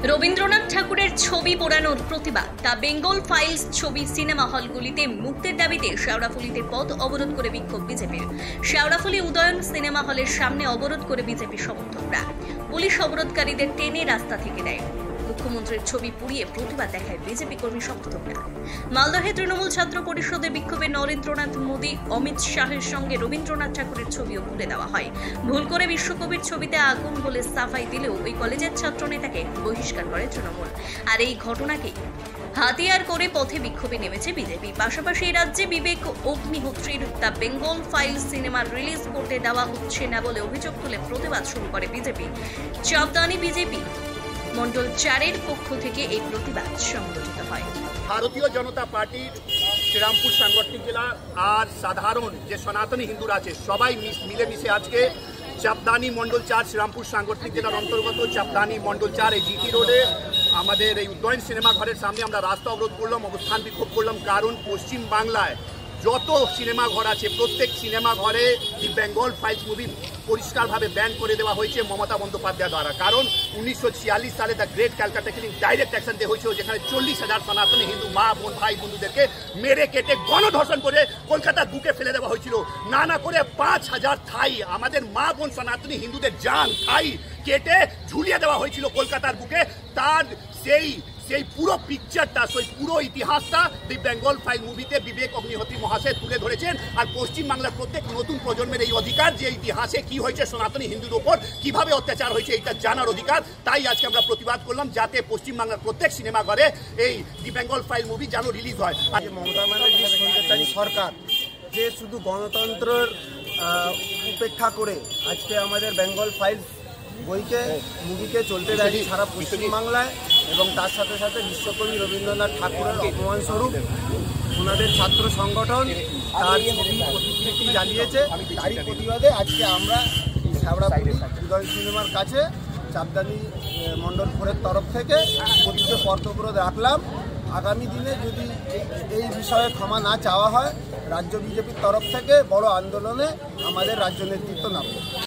রবীন্দ্রনাথ ঠাকুরের ছবি পোড়ানোর প্রতিবাদ দ্য বেঙ্গল ফাইলস ছবি সিনেমা হলগুলিতে মুক্তির দাবিতে শেওড়াফুলিতে পথ অবরোধ করে বিক্ষোভ বিজেপির। শেওড়াফুলি উদয়ন সিনেমা হলের সামনে অবরোধ করে বিজেপি সমর্থকরা। পুলিশ অবরোধকারীদের টেনে রাস্তা থেকে দেয়। মুখ্যমন্ত্রীর ছবি পুড়িয়ে প্রতিবাদ দেখায় বিজেপি কর্মী সমর্থকরা। মালদহে তৃণমূল ছাত্র পরিষদের বিক্ষোভে নরেন্দ্রনাথ মোদী, অমিত শাহের সঙ্গে রবীন্দ্রনাথ ঠাকুরের ছবিও পুড়ে দেওয়া হয়। ভুল করে বিশ্বকবির ছবিতে আগুন বলে সাফাই দিলেও ওই কলেজের ছাত্র নেতাকে বহিষ্কার করে তৃণমূল। আর এই ঘটনাকেই হাতিয়ার করে পথে বিক্ষোভে নেমেছে বিজেপি। পাশাপাশি রাজ্যে বিবেক অগ্নিহোত্রীর the Bengal file cinema release করতে দেওয়া হচ্ছে না বলে অভিযোগ তুলে প্রতিবাদ শুরু করে বিজেপি। চাপদানি বিজেপি মন্ডল 4-এর পক্ষ থেকে এই প্রতিবাদ সংগঠিত হয়। ভারতীয় জনতা পার্টির শ্রীরামপুর সাংগঠনিক জেলা আর সাধারণ যে সনাতনী হিন্দুরা আছে সবাই মিলেমিশে আজকে চাপদানি মন্ডল 4 শ্রীরামপুর সাংগঠনিক জেলার অন্তর্গত চাপদানি মন্ডল 4 এই জিটি রোডে আমাদের এই উদয়ন সিনেমা ঘরের সামনে আমরা রাস্তা অবরোধ করলাম, অবস্থান বিক্ষোভ করলাম। কারণ পশ্চিম বাংলায় যত সিনেমা ঘর আছে প্রত্যেক সিনেমা ঘরে দি বেঙ্গল ফাইলস মুভি পরিষ্কারভাবে ব্যান করে দেওয়া হয়েছে মমতা বন্দ্যোপাধ্যায় দ্বারা। কারণ 1946 সালে the great Calcutta killing direct action দিয়ে হয়েছিল, যেখানে 40,000 সনাতনী হিন্দু মা বোন ভাই বন্ধুদেরকে মেরে কেটে গণধর্ষণ করে কলকাতার বুকে ফেলে দেওয়া হয়েছিল। না করে 5,000 থাই আমাদের মা বোন সনাতনী হিন্দুদের জান থাই কেটে ঝুলিয়ে দেওয়া হয়েছিল কলকাতার বুকে। তার সেই পুরো পিকচারটা, সেই পুরো ইতিহাসটা দি বেঙ্গল ফাইল মুভিতে বিবেক অগ্নিহোত্রী মহাশয় তুলে ধরেছেন। আর পশ্চিমবাংলার প্রত্যেক নতুন প্রজন্মের এই অধিকার যে ইতিহাসে কি হয়েছে সনাতনী হিন্দুর উপর কিভাবে অত্যাচার হয়েছে এটা জানার অধিকার। তাই আজকে আমরা প্রতিবাদ করলাম যাতে পশ্চিমবাংলার প্রত্যেক সিনেমা ঘরে এই দি বেঙ্গল ফাইল মুভি যেন রিলিজ হয়। আজ মমতা ব্যানার্জি সরকার যে শুধু গণতন্ত্রের উপেক্ষা করে আজকে আমাদের বেঙ্গল ফাইল বইকে মুভিকে চলতে দেয়নি সারা পশ্চিমবাংলায়, এবং তার সাথে সাথে বিশ্বকবি রবীন্দ্রনাথ ঠাকুরের অপমানস্বরূপ ওনাদের ছাত্র সংগঠন তার ছবি প্রতিকৃতি জ্বালিয়েছে। তারই প্রতিবাদে আজকে আমরা শেওড়াফুলি উদয়ন সিনেমার কাছে চাপদানি মণ্ডল 4-এর তরফ থেকে কথিত পথ অবরোধ রাখলাম। আগামী দিনে যদি এই বিষয়ে ক্ষমা না চাওয়া হয় রাজ্য বিজেপির তরফ থেকে বড় আন্দোলনে আমাদের রাজ্য নেতৃত্ব নামবে।